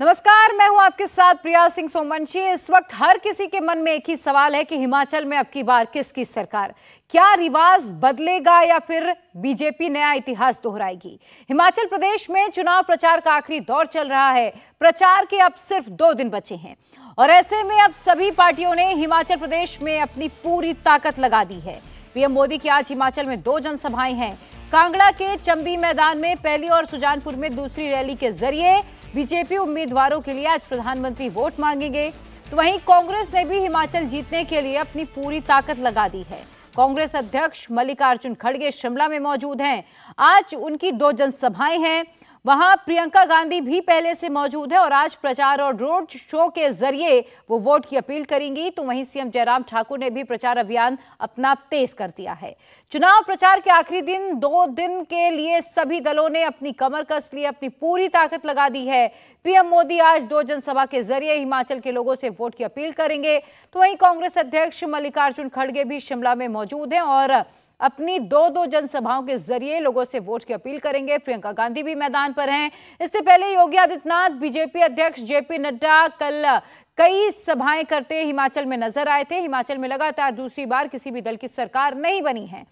नमस्कार, मैं हूं आपके साथ प्रिया सिंह सोमवंशी। इस वक्त हर किसी के मन में एक ही सवाल है कि हिमाचल में अब की बार किसकी सरकार? क्या रिवाज बदलेगा या फिर बीजेपी नया इतिहास दोहराएगी? हिमाचल प्रदेश में चुनाव प्रचार का आखिरी दौर चल रहा है। प्रचार के अब सिर्फ 2 दिन बचे हैं और ऐसे में अब सभी पार्टियों ने हिमाचल प्रदेश में अपनी पूरी ताकत लगा दी है। पीएम मोदी की आज हिमाचल में 2 जनसभाएं हैं। कांगड़ा के चंबी मैदान में पहली और सुजानपुर में दूसरी रैली के जरिए बीजेपी उम्मीदवारों के लिए आज प्रधानमंत्री वोट मांगेंगे। तो वहीं कांग्रेस ने भी हिमाचल जीतने के लिए अपनी पूरी ताकत लगा दी है। कांग्रेस अध्यक्ष मल्लिकार्जुन खड़गे शिमला में मौजूद हैं। आज उनकी 2 जनसभाएं हैं। वहां प्रियंका गांधी भी पहले से मौजूद है और आज प्रचार और रोड शो के जरिए वो वोट की अपील करेंगी। तो वहीं सीएम जयराम ठाकुर ने भी प्रचार अभियान अपना तेज कर दिया है। चुनाव प्रचार के आखिरी दिन 2 दिन के लिए सभी दलों ने अपनी कमर कस ली, अपनी पूरी ताकत लगा दी है। पीएम मोदी आज 2 जनसभा के जरिए हिमाचल के लोगों से वोट की अपील करेंगे। तो वहीं कांग्रेस अध्यक्ष मल्लिकार्जुन खड़गे भी शिमला में मौजूद हैं और अपनी 2 जनसभाओं के जरिए लोगों से वोट की अपील करेंगे। प्रियंका गांधी भी मैदान पर हैं। इससे पहले योगी आदित्यनाथ, बीजेपी अध्यक्ष जेपी नड्डा कल कई सभाएं करते हिमाचल में नजर आए थे। हिमाचल में लगातार दूसरी बार किसी भी दल की सरकार नहीं बनी है।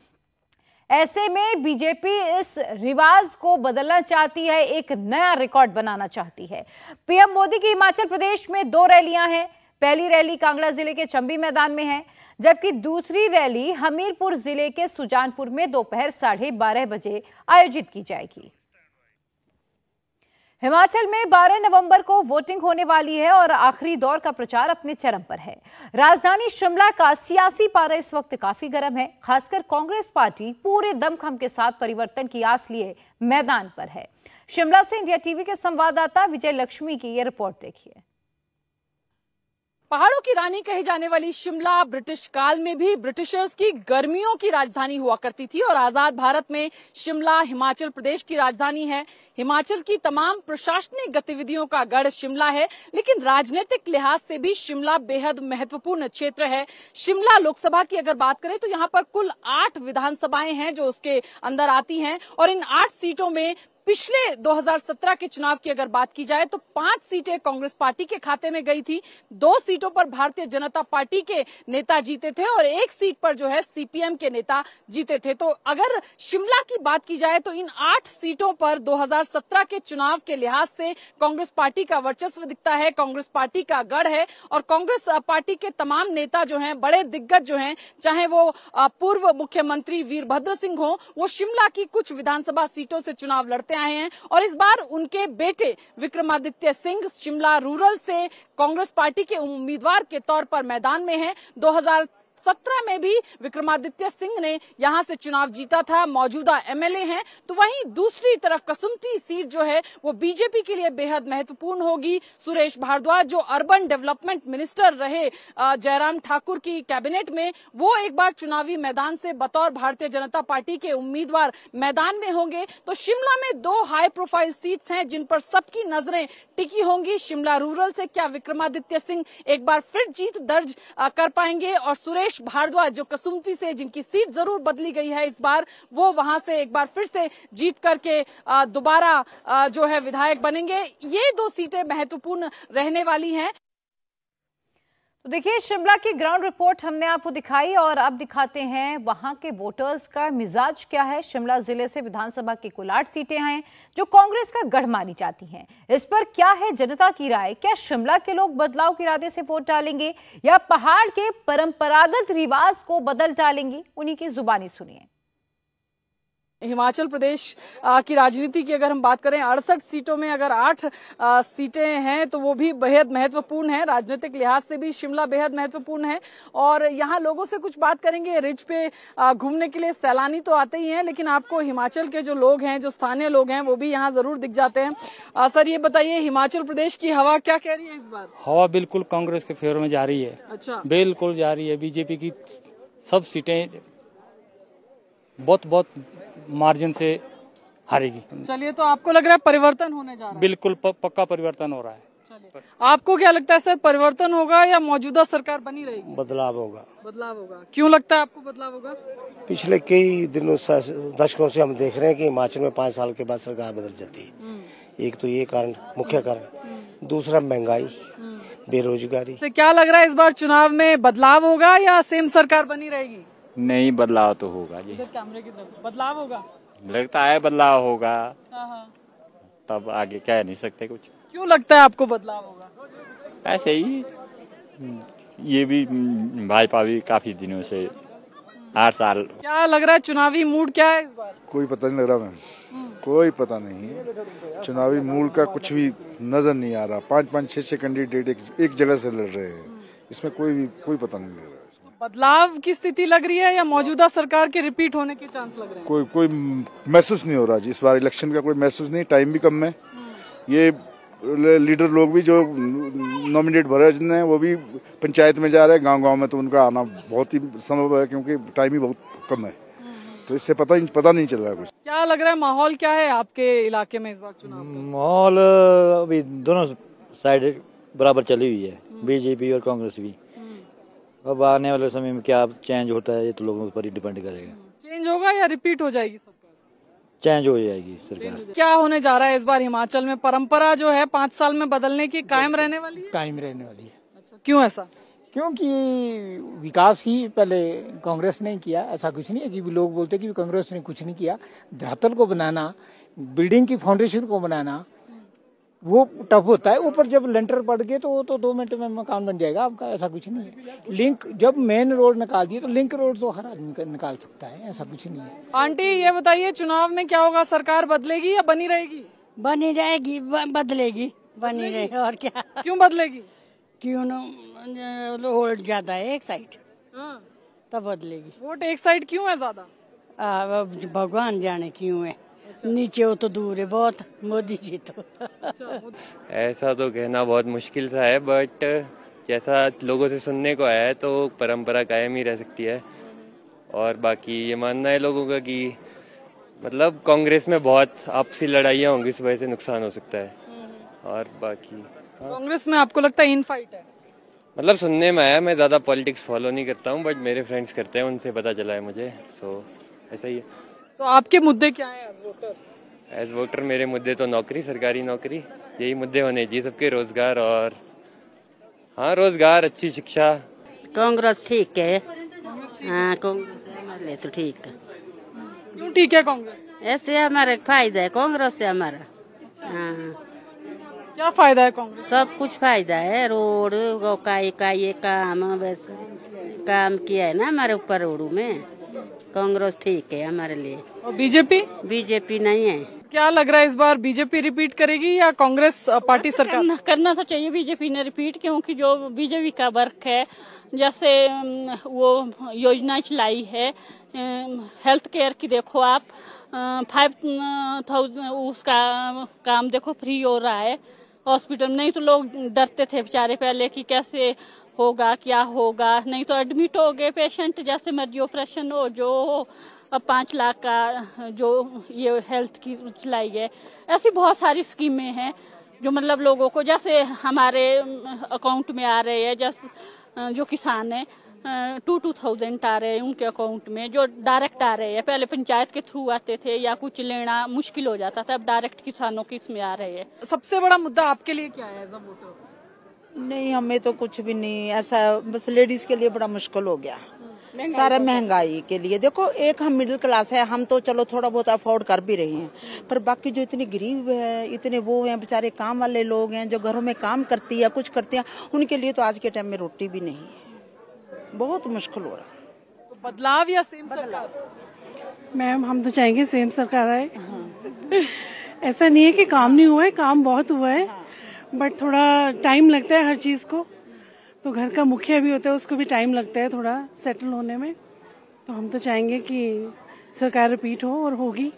ऐसे में बीजेपी इस रिवाज को बदलना चाहती है, एक नया रिकॉर्ड बनाना चाहती है। पीएम मोदी की हिमाचल प्रदेश में 2 रैलियां हैं। पहली रैली कांगड़ा जिले के चंबी मैदान में है, जबकि दूसरी रैली हमीरपुर जिले के सुजानपुर में दोपहर 12:30 बजे आयोजित की जाएगी। हिमाचल में 12 नवंबर को वोटिंग होने वाली है और आखिरी दौर का प्रचार अपने चरम पर है। राजधानी शिमला का सियासी पारा इस वक्त काफी गर्म है। खासकर कांग्रेस पार्टी पूरे दमखम के साथ परिवर्तन की आस लिए मैदान पर है। शिमला से इंडिया टीवी के संवाददाता विजय लक्ष्मी की यह रिपोर्ट देखिए। पहाड़ों की रानी कही जाने वाली शिमला ब्रिटिश काल में भी ब्रिटिशर्स की गर्मियों की राजधानी हुआ करती थी और आजाद भारत में शिमला हिमाचल प्रदेश की राजधानी है। हिमाचल की तमाम प्रशासनिक गतिविधियों का गढ़ शिमला है, लेकिन राजनीतिक लिहाज से भी शिमला बेहद महत्वपूर्ण क्षेत्र है। शिमला लोकसभा की अगर बात करें तो यहाँ पर कुल 8 विधानसभाएं हैं जो उसके अंदर आती हैं और इन 8 सीटों में पिछले 2017 के चुनाव की अगर बात की जाए तो 5 सीटें कांग्रेस पार्टी के खाते में गई थी, 2 सीटों पर भारतीय जनता पार्टी के नेता जीते थे और 1 सीट पर जो है सीपीएम के नेता जीते थे। तो अगर शिमला की बात की जाए तो इन 8 सीटों पर 2017 के चुनाव के लिहाज से कांग्रेस पार्टी का वर्चस्व दिखता है, कांग्रेस पार्टी का गढ़ है और कांग्रेस पार्टी के तमाम नेता जो हैं, बड़े दिग्गज जो हैं, चाहे वो पूर्व मुख्यमंत्री वीरभद्र सिंह हो, वो शिमला की कुछ विधानसभा सीटों से चुनाव लड़ते आए हैं और इस बार उनके बेटे विक्रमादित्य सिंह शिमला रूरल से कांग्रेस पार्टी के उम्मीदवार के तौर पर मैदान में हैं। 2017 में भी विक्रमादित्य सिंह ने यहां से चुनाव जीता था, मौजूदा एमएलए हैं। तो वहीं दूसरी तरफ कसुम्पटी सीट जो है वो बीजेपी के लिए बेहद महत्वपूर्ण होगी। सुरेश भारद्वाज जो अर्बन डेवलपमेंट मिनिस्टर रहे जयराम ठाकुर की कैबिनेट में, वो एक बार चुनावी मैदान से बतौर भारतीय जनता पार्टी के उम्मीदवार मैदान में होंगे। तो शिमला में 2 हाई प्रोफाइल सीट्स हैं जिन पर सबकी नजरें टिकी होंगी। शिमला रूरल से क्या विक्रमादित्य सिंह एक बार फिर जीत दर्ज कर पाएंगे और सुरेश भारद्वाज जो कसुम्पटी से जिनकी सीट जरूर बदली गई है इस बार, वो वहां से एक बार फिर से जीत करके दोबारा जो है विधायक बनेंगे। ये 2 सीटें महत्वपूर्ण रहने वाली हैं। तो देखिए, शिमला की ग्राउंड रिपोर्ट हमने आपको दिखाई और अब दिखाते हैं वहां के वोटर्स का मिजाज क्या है। शिमला जिले से विधानसभा की कुल 8 सीटें हैं जो कांग्रेस का गढ़ मानी जाती हैं। इस पर क्या है जनता की राय? क्या शिमला के लोग बदलाव के इरादे से वोट डालेंगे या पहाड़ के परंपरागत रिवाज को बदल डालेंगे? उन्हीं की जुबानी सुनिए। हिमाचल प्रदेश की राजनीति की अगर हम बात करें, 68 सीटों में अगर 8 सीटें हैं तो वो भी बेहद महत्वपूर्ण है। राजनीतिक लिहाज से भी शिमला बेहद महत्वपूर्ण है और यहाँ लोगों से कुछ बात करेंगे। रिज पे घूमने के लिए सैलानी तो आते ही हैं, लेकिन आपको हिमाचल के जो लोग हैं, जो स्थानीय लोग हैं, वो भी यहाँ जरूर दिख जाते हैं। सर ये बताइए, हिमाचल प्रदेश की हवा क्या कह रही है इस बार? हवा बिल्कुल कांग्रेस के फेवर में जा रही है। अच्छा, बिल्कुल जा रही है। बीजेपी की सब सीटें बहुत मार्जिन से हारेगी। चलिए, तो आपको लग रहा है परिवर्तन होने जा रहा है? बिल्कुल पक्का परिवर्तन हो रहा है। चलिए, आपको क्या लगता है सर, परिवर्तन होगा या मौजूदा सरकार बनी रहेगी? बदलाव होगा। बदलाव होगा। क्यों लगता है आपको बदलाव होगा? पिछले कई दिनों दशकों से हम देख रहे हैं कि हिमाचल में 5 साल के बाद सरकार बदल जाती है। एक तो ये कारण, मुख्य कारण। दूसरा महंगाई, बेरोजगारी। तो क्या लग रहा है इस बार चुनाव में बदलाव होगा या सेम सरकार बनी रहेगी? नहीं, बदलाव तो होगा जी। कैमरे की तरफ बदलाव होगा, लगता है बदलाव होगा। हाँ। तब आगे कह नहीं सकते कुछ। क्यों लगता है आपको बदलाव होगा? ऐसे ही, ये भी भाजपा भी काफी दिनों से 8 साल। क्या लग रहा है चुनावी मूड क्या है इस बार? कोई पता नहीं लग रहा मैम, कोई पता नहीं। चुनावी मूड का कुछ भी नजर नहीं आ रहा। 5-5, 6-6 कैंडिडेट एक जगह से लड़ रहे हैं, इसमें कोई पता नहीं लग रहा है। बदलाव की स्थिति लग रही है या मौजूदा सरकार के रिपीट होने के चांस लग रहे हैं? कोई महसूस नहीं हो रहा जी। इस बार इलेक्शन का कोई महसूस नहीं, टाइम भी कम है। ये लीडर लोग भी जो नॉमिनेट भरे हैं वो भी पंचायत में जा रहे हैं, गांव-गांव में, तो उनका आना बहुत ही संभव है क्योंकि टाइम ही बहुत कम है। तो इससे पता नहीं चल रहा है कुछ। क्या लग रहा है माहौल क्या है आपके इलाके में इस बार चुनाव? माहौल अभी दोनों साइड बराबर चली हुई है, बीजेपी और कांग्रेस भी। अब आने वाले समय में क्या चेंज होता है ये तो लोगों पर ही डिपेंड करेगा। चेंज होगा या रिपीट हो जाएगी सरकार? चेंज हो जाएगी सरकार। क्या होने जा रहा है इस बार हिमाचल में? परंपरा जो है 5 साल में बदलने की कायम रहने वाली है? कायम रहने वाली है। अच्छा, क्यों ऐसा? क्योंकि विकास ही पहले कांग्रेस ने किया। ऐसा कुछ नहीं है कि लोग बोलते कि कांग्रेस ने कुछ नहीं किया। धरातल को बनाना, बिल्डिंग की फाउंडेशन को बनाना वो टफ होता है। ऊपर जब लेंटर पड़ गए तो 2 मिनट में मकान बन जाएगा आपका। ऐसा कुछ नहीं है। लिंक जब मेन रोड निकाल दिए तो लिंक रोड तो हर आदमी निकाल सकता है, ऐसा कुछ नहीं है। आंटी ये बताइए चुनाव में क्या होगा? सरकार बदलेगी या बनी रहेगी? बनी रहेगी, बदलेगी, बनी रहेगी। और क्या? क्यों बदलेगी? क्यों वोट ज्यादा है एक साइड, तब बदलेगी। वोट एक साइड क्यों है ज्यादा? भगवान जाने क्यों है। नीचे हो तो दूर है बहुत मोदी जी तो। ऐसा तो कहना बहुत मुश्किल सा है, बट जैसा लोगों से सुनने को आया है तो परंपरा कायम ही रह सकती है। और बाकी ये मानना है लोगों का कि मतलब कांग्रेस में बहुत आपसी लड़ाइयाँ होंगी, इस वजह से नुकसान हो सकता है। और बाकी कांग्रेस में आपको लगता है इन फाइट है? मतलब सुनने में आया, मैं ज्यादा पॉलिटिक्स फॉलो नहीं करता हूँ, बट मेरे फ्रेंड्स करते हैं, उनसे पता चला है मुझे। सो ऐसा ही है। तो आपके मुद्दे क्या है एज वोटर? एज वोटर मेरे मुद्दे तो नौकरी, सरकारी नौकरी, यही मुद्दे होने चाहिए सबके। रोजगार और हाँ, रोजगार, अच्छी शिक्षा। कांग्रेस ठीक है। हाँ, कांग्रेस हमारे लिए तो ठीक है। क्यों ठीक है कांग्रेस? ऐसे हमारा फायदा है कांग्रेस से हमारा। हाँ, क्या फायदा है कांग्रेस? सब कुछ फायदा है। रोड का ये काम वैसे काम किया है ना हमारे ऊपर रोड में। कांग्रेस ठीक है हमारे लिए। और बीजेपी? बीजेपी नहीं है। क्या लग रहा है इस बार बीजेपी रिपीट करेगी या कांग्रेस पार्टी सरकार? करना तो चाहिए बीजेपी ने रिपीट, क्योंकि जो बीजेपी का वर्क है, जैसे वो योजना चलाई है हेल्थ केयर की, देखो आप 5,000 उसका काम देखो फ्री हो रहा है हॉस्पिटल। नहीं तो लोग डरते थे बेचारे पहले कि कैसे होगा, क्या होगा। नहीं तो एडमिट हो गए पेशेंट, जैसे मर्जी ऑपरेशन हो जो हो। अब 5 लाख का जो ये हेल्थ की चलाई है, ऐसी बहुत सारी स्कीमें हैं जो मतलब लोगों को, जैसे हमारे अकाउंट में आ रहे हैं, जैसे जो किसान है 2,000 आ रहे हैं उनके अकाउंट में, जो डायरेक्ट आ रहे हैं। पहले पंचायत के थ्रू आते थे या कुछ लेना मुश्किल हो जाता था, अब डायरेक्ट किसानों के इसमें आ रहे हैं। सबसे बड़ा मुद्दा आपके लिए क्या है एज अ वोटर? नहीं, हमें तो कुछ भी नहीं ऐसा, बस लेडीज के लिए बड़ा मुश्किल हो गया सारा महंगाई के लिए। देखो, एक हम मिडिल क्लास है, हम तो चलो थोड़ा बहुत अफोर्ड कर भी रहे हैं, पर बाकी जो इतने गरीब है, इतने वो हैं बेचारे काम वाले लोग हैं जो घरों में काम करती है, कुछ करती हैं, उनके लिए तो आज के टाइम में रोटी भी नहीं है। बहुत मुश्किल हो रहा है। तो बदलाव या सेम सरकार? मैम, हम तो चाहेंगे सेम सरकार आए। ऐसा नहीं है कि काम नहीं हुआ है, काम बहुत हुआ है, बट थोड़ा टाइम लगता है हर चीज को। तो घर का मुखिया भी होता है, उसको भी टाइम लगता है थोड़ा सेटल होने में। तो हम तो चाहेंगे कि सरकार रिपीट हो और होगी।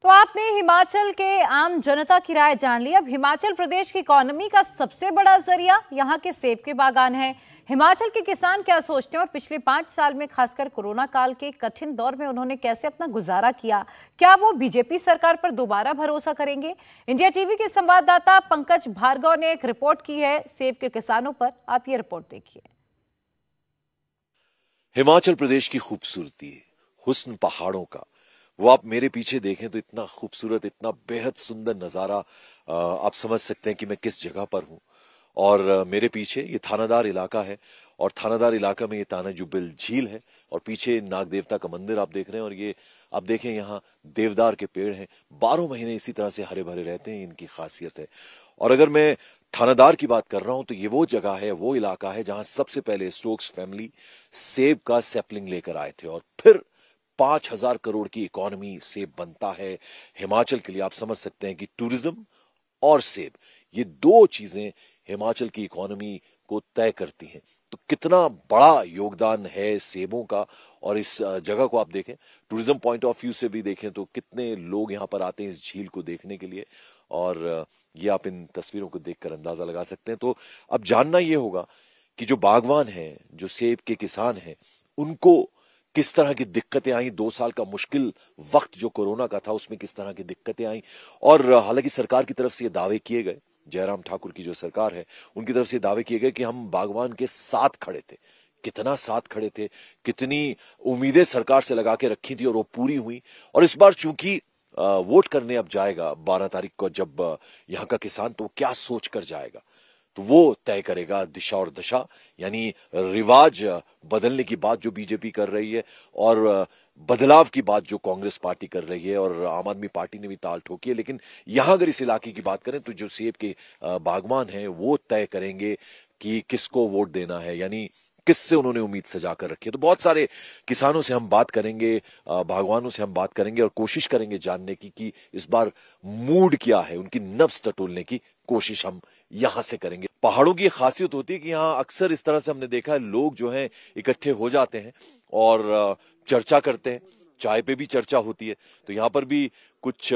तो आपने हिमाचल के आम जनता की राय जान ली। अब हिमाचल प्रदेश की इकोनॉमी का सबसे बड़ा जरिया यहाँ के सेब के बागान है। हिमाचल के किसान क्या सोचते हैं और पिछले 5 साल में खासकर कोरोना काल के कठिन दौर में उन्होंने कैसे अपना गुजारा किया, क्या वो बीजेपी सरकार पर दोबारा भरोसा करेंगे? इंडिया टीवी के संवाददाता पंकज भार्गव ने एक रिपोर्ट की है सेब के किसानों पर। आप ये रिपोर्ट देखिए। हिमाचल प्रदेश की खूबसूरती, हुस्न पहाड़ों का, वो आप मेरे पीछे देखें तो इतना खूबसूरत, इतना बेहद सुंदर नज़ारा, आप समझ सकते हैं कि मैं किस जगह पर हूँ। और मेरे पीछे ये थानादार इलाका है और थानादार इलाका में ये ताना जुब्बिल झील है और पीछे नाग देवता का मंदिर आप देख रहे हैं। और ये आप देखें यहाँ देवदार के पेड़ हैं, 12 महीने इसी तरह से हरे भरे रहते हैं, इनकी खासियत है। और अगर मैं थानादार की बात कर रहा हूं तो ये वो जगह है, वो इलाका है जहां सबसे पहले स्टोक्स फैमिली सेब का सैपलिंग लेकर आए थे और फिर 5,000 करोड़ की इकोनॉमी सेब बनता है हिमाचल के लिए। आप समझ सकते हैं कि टूरिज्म और सेब, ये दो चीजें हिमाचल की इकोनॉमी को तय करती हैं। तो कितना बड़ा योगदान है सेबों का। और इस जगह को आप देखें, टूरिज्म पॉइंट ऑफ व्यू से भी देखें तो कितने लोग यहाँ पर आते हैं इस झील को देखने के लिए। और ये आप इन तस्वीरों को देखकर अंदाजा लगा सकते हैं। तो अब जानना ये होगा कि जो बागवान हैं, जो सेब के किसान हैं, उनको किस तरह की दिक्कतें आई। 2 साल का मुश्किल वक्त जो कोरोना का था उसमें किस तरह की दिक्कतें आई। और हालांकि सरकार की तरफ से ये दावे किए गए, जयराम ठाकुर की जो सरकार है उनकी तरफ से दावे किए गए कि हम बागवान के साथ खड़े थे। कितना साथ खड़े थे, कितनी उम्मीदें सरकार से लगा के रखी थी और वो पूरी हुई। और इस बार चूंकि वोट करने अब जाएगा 12 तारीख को जब यहाँ का किसान, तो क्या सोच कर जाएगा तो वो तय करेगा दिशा और दशा। यानी रिवाज बदलने की बात जो बीजेपी कर रही है और बदलाव की बात जो कांग्रेस पार्टी कर रही है और आम आदमी पार्टी ने भी ताल ठोकी है। लेकिन यहां अगर इस इलाके की बात करें तो जो सेब के बागवान हैं वो तय करेंगे कि किसको वोट देना है, यानी किससे उन्होंने उम्मीद सजा कर रखी है। तो बहुत सारे किसानों से हम बात करेंगे, बागवानों से हम बात करेंगे और कोशिश करेंगे जानने की कि इस बार मूड क्या है, उनकी नब्ज टटोलने की कोशिश हम यहां से करेंगे। पहाड़ों की खासियत होती है कि यहाँ अक्सर इस तरह से हमने देखा है, लोग जो हैं इकट्ठे हो जाते हैं और चर्चा करते हैं, चाय पे भी चर्चा होती है। तो यहाँ पर भी कुछ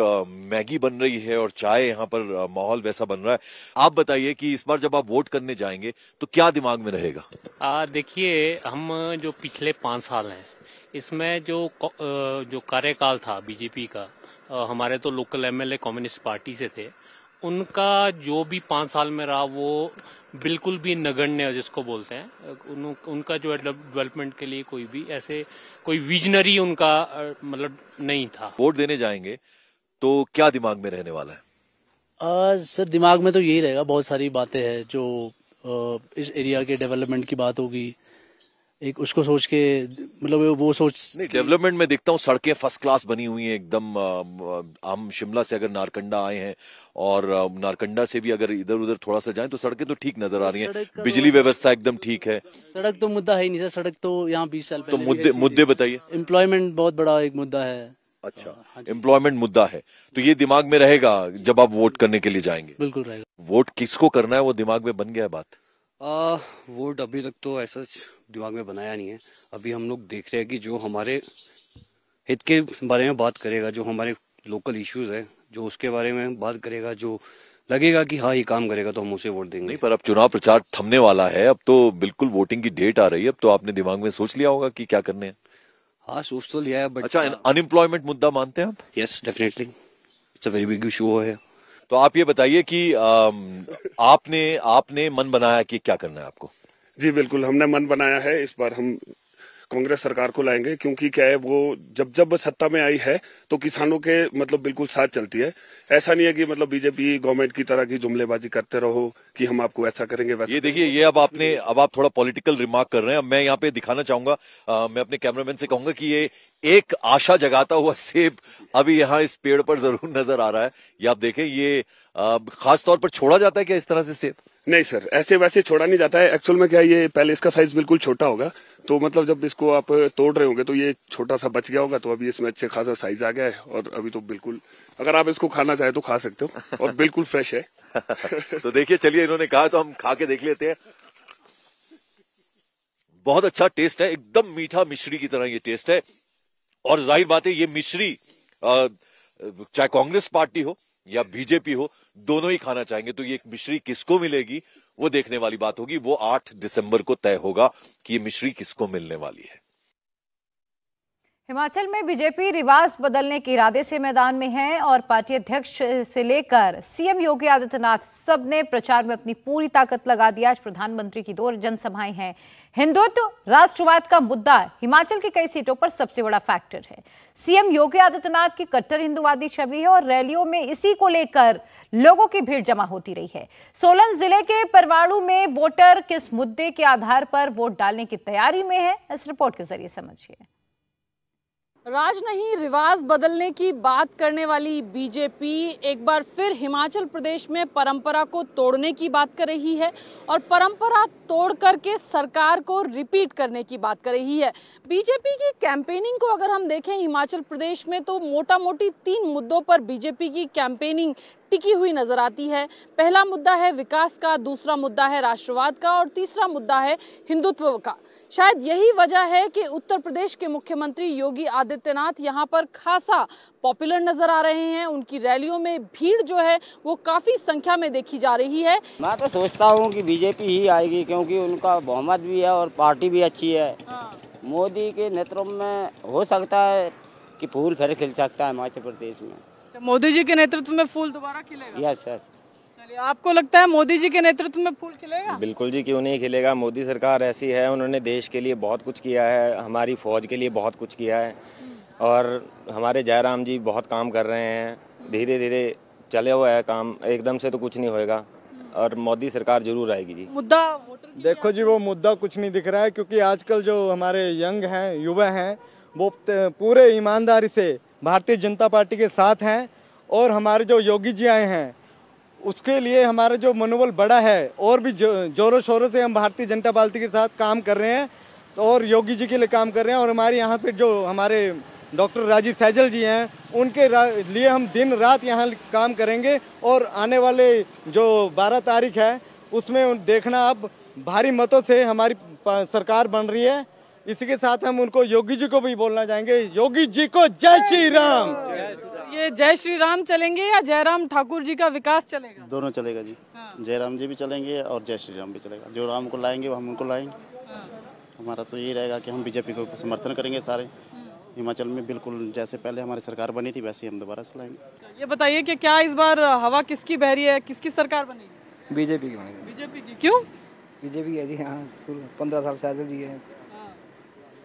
मैगी बन रही है और चाय, यहाँ पर माहौल वैसा बन रहा है। आप बताइए कि इस बार जब आप वोट करने जाएंगे तो क्या दिमाग में रहेगा? देखिए, हम जो पिछले 5 साल हैं इसमें जो कार्यकाल था बीजेपी का, हमारे तो लोकल एमएलए कम्युनिस्ट पार्टी से थे, उनका जो भी 5 साल में रहा वो बिल्कुल भी नगण्य जिसको बोलते हैं, उनका जो डेवलपमेंट के लिए कोई विजनरी उनका मतलब नहीं था। वोट देने जाएंगे तो क्या दिमाग में रहने वाला है? सर दिमाग में तो यही रहेगा, बहुत सारी बातें हैं जो इस एरिया के डेवलपमेंट की बात होगी, एक उसको सोच के मतलब वो सोच नहीं। डेवलपमेंट में देखता हूँ सड़कें फर्स्ट क्लास बनी हुई हैं एकदम। हम शिमला से अगर नारकंडा आए हैं और नारकंडा से भी अगर इधर उधर थोड़ा सा जाएं तो सड़कें तो ठीक नजर आ रही हैं, बिजली व्यवस्था एकदम ठीक है। सड़क तो मुद्दा है ही नहीं सर, सड़क तो यहाँ 20 साल पहले। तो मुद्दे बताइए। एम्प्लॉयमेंट बहुत बड़ा एक मुद्दा है। अच्छा, एम्प्लॉयमेंट मुद्दा है तो ये दिमाग में रहेगा जब आप वोट करने के लिए जाएंगे? बिल्कुल रहेगा। वोट किसको करना है वो दिमाग में बन गया है बात? वोट अभी तक तो ऐसा दिमाग में बनाया नहीं है। अभी हम लोग देख रहे हैं कि जो हमारे हित के बारे में बात करेगा, जो हमारे लोकल इश्यूज है जो उसके बारे में बात करेगा, जो लगेगा कि हाँ ये काम करेगा तो हम उसे वोट देंगे। नहीं, पर अब चुनाव प्रचार थमने वाला है, अब तो बिल्कुल वोटिंग की डेट आ रही है। अब तो आपने दिमाग में सोच लिया होगा कि क्या करने हैं। हाँ, सोच तो लिया है। बट अच्छा, अनएम्प्लॉयमेंट मुद्दा मानते हैं आप? Yes, definitely it's a very big issue है। तो आप ये बताइए कि आपने मन बनाया कि क्या करना है आपको? जी बिल्कुल, हमने मन बनाया है इस बार हम कांग्रेस सरकार को लाएंगे, क्योंकि क्या है वो जब सत्ता में आई है तो किसानों के मतलब बिल्कुल साथ चलती है। ऐसा नहीं है कि मतलब बीजेपी गवर्नमेंट की तरह की जुमलेबाजी करते रहो कि हम आपको ऐसा करेंगे वैसा। ये देखिए, ये अब आप थोड़ा पॉलिटिकल रिमार्क कर रहे हैं। अब मैं यहाँ पे दिखाना चाहूंगा, मैं अपने कैमरामैन से कहूंगा कि ये एक आशा जगाता हुआ सेब अभी यहाँ इस पेड़ पर जरूर नजर आ रहा है। ये आप देखें, ये खास तौर पर छोड़ा जाता है क्या इस तरह से सेब? नहीं सर, ऐसे वैसे छोड़ा नहीं जाता है। एक्चुअल में क्या है, ये पहले इसका साइज बिल्कुल छोटा होगा, तो मतलब जब इसको आप तोड़ रहे होंगे तो ये छोटा सा बच गया होगा, तो अभी इसमें अच्छे खासा साइज आ गया है और अभी तो बिल्कुल अगर आप इसको खाना चाहे तो खा सकते हो और बिल्कुल फ्रेश है। तो देखिए, चलिए इन्होंने कहा तो हम खा के देख लेते हैं। बहुत अच्छा टेस्ट है, एकदम मीठा मिश्री की तरह ये टेस्ट है। और जाहिर बात है ये मिश्री चाहे कांग्रेस पार्टी हो या बीजेपी हो, दोनों ही खाना चाहेंगे। तो ये मिश्री किसको मिलेगी वो देखने वाली बात होगी। वो 8 दिसंबर को तय होगा कि ये मिश्री किसको मिलने वाली है। हिमाचल में बीजेपी रिवाज बदलने के इरादे से मैदान में है और पार्टी अध्यक्ष से लेकर सीएम योगी आदित्यनाथ सब ने प्रचार में अपनी पूरी ताकत लगा दी। आज प्रधानमंत्री की 2 जनसभाएं हैं हिंदुत्व राष्ट्रवाद का मुद्दा हिमाचल की कई सीटों पर सबसे बड़ा फैक्टर है। सीएम योगी आदित्यनाथ की कट्टर हिंदुवादी छवि है और रैलियों में इसी को लेकर लोगों की भीड़ जमा होती रही है। सोलन जिले के परवाणु में वोटर किस मुद्दे के आधार पर वोट डालने की तैयारी में है, इस रिपोर्ट के जरिए समझिए। राज नहीं रिवाज बदलने की बात करने वाली बीजेपी एक बार फिर हिमाचल प्रदेश में परंपरा को तोड़ने की बात कर रही है और परंपरा तोड़ करके सरकार को रिपीट करने की बात कर रही है। बीजेपी की कैंपेनिंग को अगर हम देखें हिमाचल प्रदेश में तो मोटा मोटी 3 मुद्दों पर बीजेपी की कैंपेनिंग टिकी हुई नजर आती है। पहला मुद्दा है विकास का, दूसरा मुद्दा है राष्ट्रवाद का और तीसरा मुद्दा है हिंदुत्व का। शायद यही वजह है कि उत्तर प्रदेश के मुख्यमंत्री योगी आदित्यनाथ यहाँ पर खासा पॉपुलर नजर आ रहे हैं। उनकी रैलियों में भीड़ जो है वो काफी संख्या में देखी जा रही है। मैं तो सोचता हूँ कि बीजेपी ही आएगी क्योंकि उनका बहुमत भी है और पार्टी भी अच्छी है। मोदी के नेतृत्व में हो सकता है कि फूल फिर खिल सकता है हिमाचल प्रदेश में। मोदी जी के नेतृत्व में फूल दोबारा खिलेगा? Yes yes. चलिए, आपको लगता है मोदी जी के नेतृत्व में फूल खिलेगा? बिल्कुल जी, क्यों नहीं खिलेगा। मोदी सरकार ऐसी है, उन्होंने देश के लिए बहुत कुछ किया है, हमारी फौज के लिए बहुत कुछ किया है और हमारे जयराम जी बहुत काम कर रहे हैं। धीरे धीरे चले हुआ है काम, एकदम से तो कुछ नहीं होएगा और मोदी सरकार जरूर आएगी जी। मुद्दा देखो जी, वो मुद्दा कुछ नहीं दिख रहा है क्योंकि आजकल जो हमारे यंग हैं, युवा हैं, वो पूरे ईमानदारी से भारतीय जनता पार्टी के साथ हैं और हमारे जो योगी जी आए हैं उसके लिए हमारा जो मनोबल बड़ा है और भी जोरों शोरों से हम भारतीय जनता पार्टी के साथ काम कर रहे हैं और योगी जी के लिए काम कर रहे हैं। और हमारे यहाँ पे जो हमारे डॉक्टर राजीव सैजल जी हैं उनके लिए हम दिन रात यहाँ काम करेंगे और आने वाले जो 12 तारीख है उसमें देखना अब भारी मतों से हमारी सरकार बन रही है। इसी के साथ हम उनको योगी जी को भी बोलना चाहेंगे, योगी जी को जय श्री राम। ये जय श्री राम चलेंगे या जयराम ठाकुर जी का विकास चलेगा? दोनों चलेगा जी। जयराम जी भी चलेंगे और जय श्री राम भी चलेगा। जो राम को लाएंगे वो हम उनको लाएंगे। हमारा तो यही रहेगा कि हम बीजेपी को समर्थन करेंगे सारे हिमाचल में, बिल्कुल जैसे पहले हमारी सरकार बनी थी वैसे ही हम दोबारा चलाएंगे। ये बताइए कि क्या इस बार हवा किसकी बह रही है, किसकी सरकार बनेगी? बीजेपी की बनेगी। बीजेपी की? क्यों? बीजेपी की है जी, हाँ 15 साल से सैजल जी है,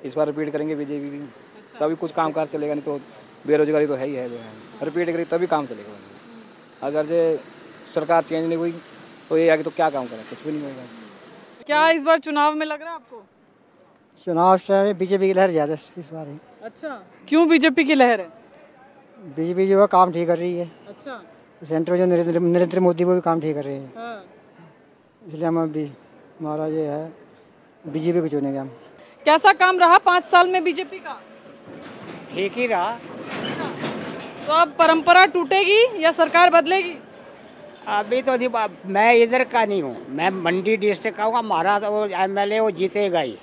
इस बार रिपीट करेंगे बीजेपी भी। तभी कुछ काम काज चलेगा, नहीं तो बेरोजगारी तो है ही है। जो है रिपीट करें तभी काम चलेगा। अगर जो सरकार चेंज नहीं हुई तो ये आगे तो क्या काम करें, कुछ भी नहीं होगा। क्या इस बार चुनाव में लग रहा है आपको? चुनाव बीजेपी की लहर ज्यादा इस बार है। अच्छा, क्यों बीजेपी की लहर है? बीजेपी जो है काम ठीक कर रही है। अच्छा, सेंटर में जो नरेंद्र मोदी वो भी काम ठीक कर रहे हैं। इसलिए हम अभी हमारा ये है बीजेपी को चुनेंगे हम। कैसा काम रहा 5 साल में बीजेपी का? ठीक ही रहा। तो अब परंपरा टूटेगी या सरकार बदलेगी? अभी तो मैं इधर का नहीं हूँ, मैं मंडी डिस्ट्रिक्ट का हूँ। हमारा तो एमएलए वो जीतेगा ही,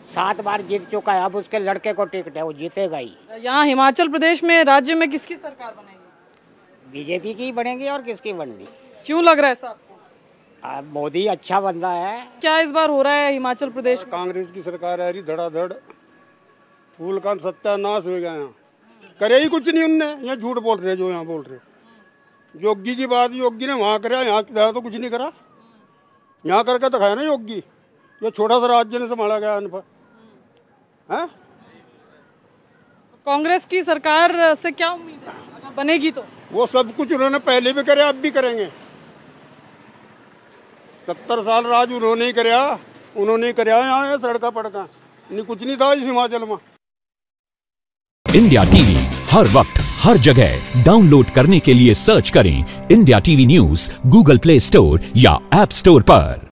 7 बार जीत चुका है। अब उसके लड़के को टिकट है, वो जीतेगा ही। यहाँ हिमाचल प्रदेश में राज्य में किसकी सरकार बनेगी? बीजेपी की बनेगी। और किसकी बनेगी? क्यों लग रहा है साहब? मोदी अच्छा बंदा है। क्या इस बार हो रहा है हिमाचल प्रदेश? कांग्रेस की सरकार है, धड़ाधड़ फूल का सत्यानाश हो गया। यहाँ करे ही कुछ नहीं उनने, यहाँ झूठ बोल रहे जो यहाँ बोल रहे। योगी की बात योगी ने वहाँ करा, यहाँ तो कुछ नहीं करा। यहाँ करके दिखाया ना योगी, ये छोटा सा राज्य ने संभाला गया इन पर। कांग्रेस की सरकार से क्या उम्मीद है अगर बनेगी तो? वो सब कुछ उन्होंने पहले भी करे, अब भी करेंगे। 70 साल राज उन्होंने ही कराया, उन्होंने ही कराया। यहाँ सड़का पड़का नहीं, कुछ नहीं था इस हिमाचल में। इंडिया टीवी हर वक्त हर जगह डाउनलोड करने के लिए सर्च करें India TV news Google play store या ऐप स्टोर पर।